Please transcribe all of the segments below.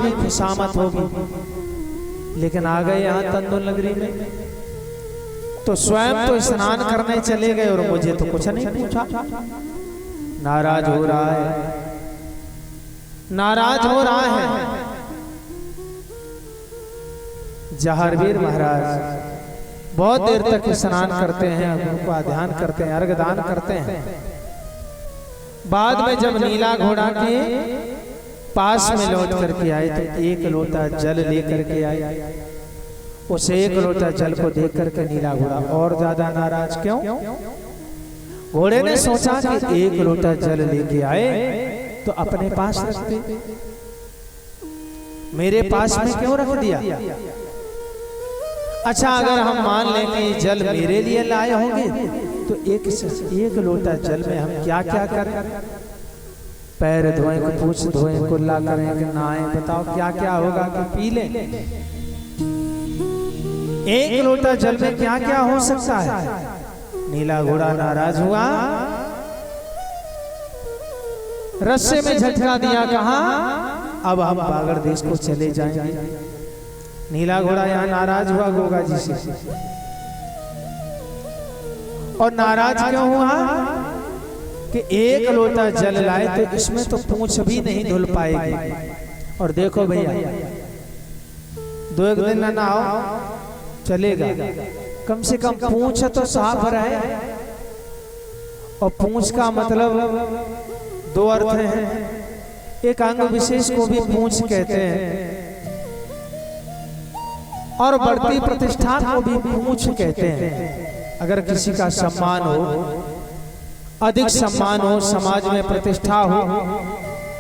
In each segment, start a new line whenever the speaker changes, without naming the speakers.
की खुशामद होगी, लेकिन आ गए यहाँ तंदुल नगरी में तो स्वयं तो स्नान करने चले गए और मुझे तो कुछ नहीं पूछा। नाराज हो रहा है, नाराज हो रहा है। जहारवीर महाराज बहुत देर तक स्नान करते हैं, गुरु का ध्यान करते हैं, अर्घदान करते हैं। बाद में जब नीला घोड़ा के पास में लौट करके आए तो एक लोटा जल लेकर के आए। उस एक लोटा जल को देख करके नीला घोड़ा और ज्यादा नाराज। क्यों? घोड़े ने सोचा कि एक लोटा जल लेके आए तो अपने पास रखते, मेरे पास में क्यों रख दिया? अच्छा, अगर हम मान लें कि जल मेरे लिए लाए होंगे तो एक लोटा जल में हम क्या क्या करें? पैर धोएं, पूछ धोएं, कुल्ला करें कि नहाएं, बताओ क्या क्या होगा कि पी लें? एक लोटा जल में क्या क्या हो सकता है? नीला घोड़ा नाराज हुआ, रस्से में झटका दिया, कहा अब हम बागड़ देश को चले जाएंगे। नीला घोड़ा यहाँ नाराज हुआ गोगा जी से। और नाराज क्यों हुआ? कि एक लोटा जल लाए तो इसमें तो पूंछ भी नहीं धुल पाएगी। और देखो भैया, 2-1 दिन ना नहाओ चलेगा, कम से कम पूंछ तो साफ रहे। और पूंछ का मतलब 2 अर्थ हैं, एक अंग विशेष को भी पूंछ कहते हैं और बढ़ती प्रतिष्ठा को भी पूंछ कहते हैं। अगर किसी का सम्मान हो, अधिक सम्मान हो, समाज में प्रतिष्ठा हो,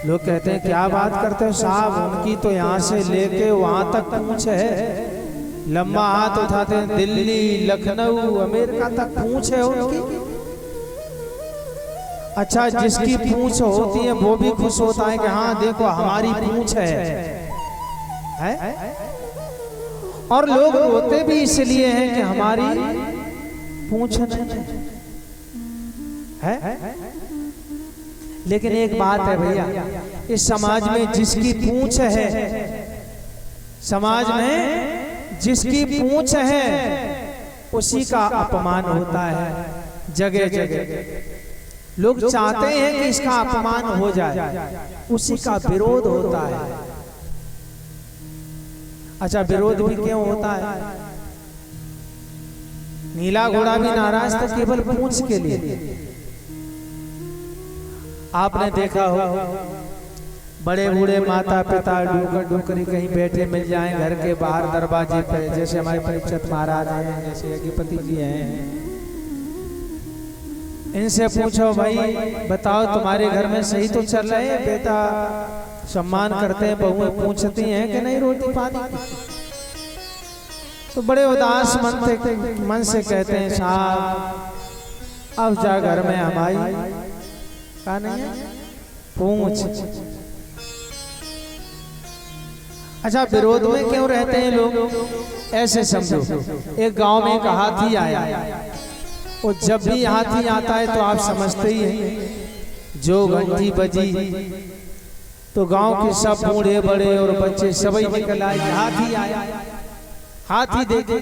लोग कहते हैं क्या बात करते हो साहब, उनकी तो यहाँ से लेके वहां तक पूंछ है, लंबा हाथ उठाते हैं, दिल्ली, लखनऊ, अमेरिका तक पूंछ है उनकी। अच्छा, जिसकी पूंछ होती है वो भी खुश होता है कि हाँ देखो हमारी पूंछ है? और लोग रोते भी इसलिए हैं कि हमारी पूंछ नहीं है। लेकिन एक बात है भैया, इस समाज में जिसकी पूंछ है, समाज में जिसकी पूंछ है उसी का अपमान होता है जगह जगह। लोग चाहते हैं कि इसका अपमान हो जाए, उसी का विरोध होता है। अच्छा, विरोध भी क्यों होता है? नीला घोड़ा भी नाराज था केवल पूंछ के लिए। आपने देखा हो बड़े बूढ़े माता पिता डूकर डूकरी कहीं बैठे मिल जाएं घर के बाहर दरवाजे पे, जैसे हमारे परीक्षित महाराज हैं, जैसे यज्ञपति जी हैं, इनसे पूछो भाई बताओ तुम्हारे घर में सही तो चल रहे हैं? बेटा सम्मान करते हैं, बहुएं पूछती हैं कि नहीं रोटी पानी? तो बड़े उदास मन से कहते हैं साहब अब जा घर में हमारी का नहीं है पूछ। अच्छा, विरोध में क्यों रहते हैं लोग? ऐसे समझो, एक गांव में एक हाथी आया, और जब भी हाथी आता है तो आप समझते ही हैं, जो घंटी बजी तो गांव के सब बूढ़े बड़े और बच्चे सभी निकल आए, हाथी आया, हाथी देखे।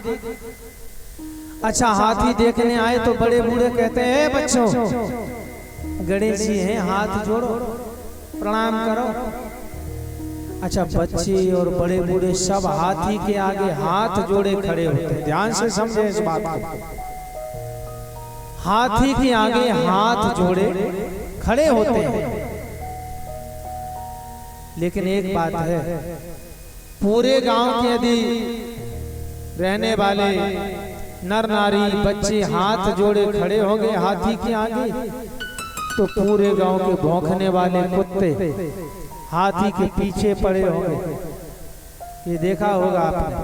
अच्छा, हाथी देखने आए तो बड़े बूढ़े कहते हैं बच्चों गणेश जी हैं, हाथ जोड़ो प्रणाम करो। अच्छा, बच्चे और बड़े बूढ़े सब हाथी के आगे हाथ जोड़े खड़े होते हैं। ध्यान से समझे इस बात को, हाथी के आगे हाथ जोड़े खड़े होते हैं। लेकिन एक बात है, पूरे गांव के यदि रहने वाले नर नारी बच्चे हाथ जोड़े खड़े होंगे हाथी के आगे, तो पूरे गांव के भौंकने वाले कुत्ते हाथी के पीछे पड़े होंगे। ये देखा होगा आपने।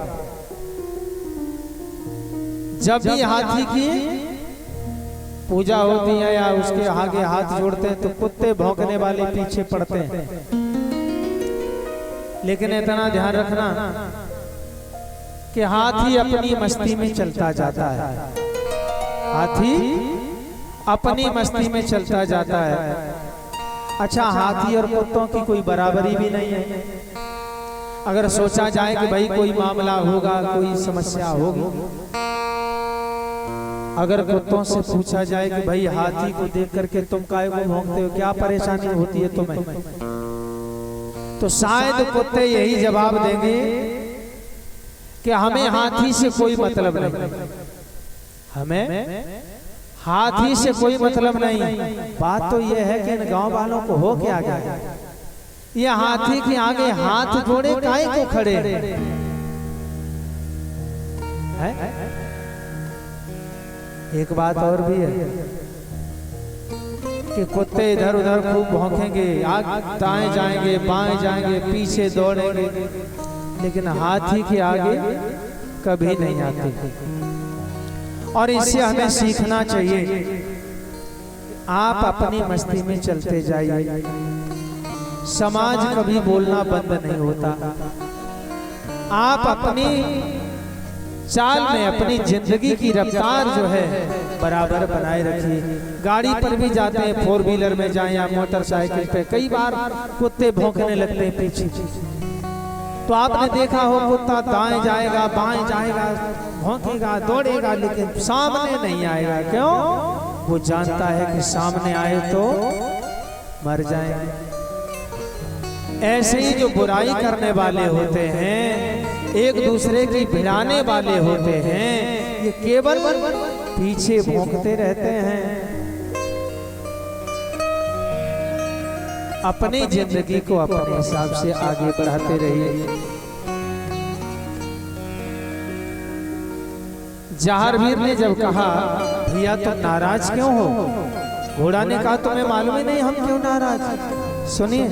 जब भी हाथी की पूजा होती है या उसके आगे हाथ जोड़ते हैं तो कुत्ते भौंकने वाले पीछे पड़ते हैं। लेकिन इतना ध्यान रखना कि हाथी अपनी मस्ती में चलता जाता है, हाथी अपनी मस्ती में चलता जाता है। अच्छा, हाथी और कुत्तों की कोई बराबरी भी नहीं है। अगर सोचा जाए कि भाई कोई मामला होगा, कोई समस्या होगी, अगर कुत्तों से पूछा जाए कि भाई हाथी को देख करके तुम काहे को भौंकते हो, क्या परेशानी होती है तुम्हें, तो शायद कुत्ते यही जवाब देंगे कि हमें हाथी से कोई मतलब नहीं, हमें हाथी से कोई मतलब नहीं। बात तो यह है कि इन गांव वालों को हो क्या गया, ये हाथी के आगे हाथ जोड़े काहे को खड़े हैं? एक बात और भी है कि कुत्ते इधर उधर खूब भौंकेंगे, दाएं जाएंगे, बाएं जाएंगे, पीछे दौड़ेंगे, लेकिन हाथी के आगे कभी नहीं आते। और इससे हमें सीखना चाहिए, आप अपनी मस्ती में चलते जाइए, समाज कभी बोलना बंद नहीं होता। आप अपनी चाल में अपनी जिंदगी की रफ्तार जो है बराबर बनाए रखिए। गाड़ी पर भी जाते हैं, 4 व्हीलर में जाएं या मोटरसाइकिल पे, कई बार कुत्ते भौंकने लगते हैं पीछे, तो आपने देखा हो कुत्ता दाएं जाएगा, बाएं जाएगा, भौंकेगा, दौड़ेगा, लेकिन सामने नहीं आएगा। क्यों? वो जानता है कि सामने आए तो मर जाएंगे। ऐसे ही जो बुराई करने वाले होते हैं, एक दूसरे की भिड़ाने वाले होते हैं, ये केवल पीछे भौंकते रहते हैं। अपनी जिंदगी को अपने हिसाब से आगे बढ़ाते रहिए। जहारवीर ने जब कहा भैया तुम नाराज क्यों हो, घोड़ा ने कहा तुम्हें मालूम ही नहीं हम क्यों नाराज। सुनिए,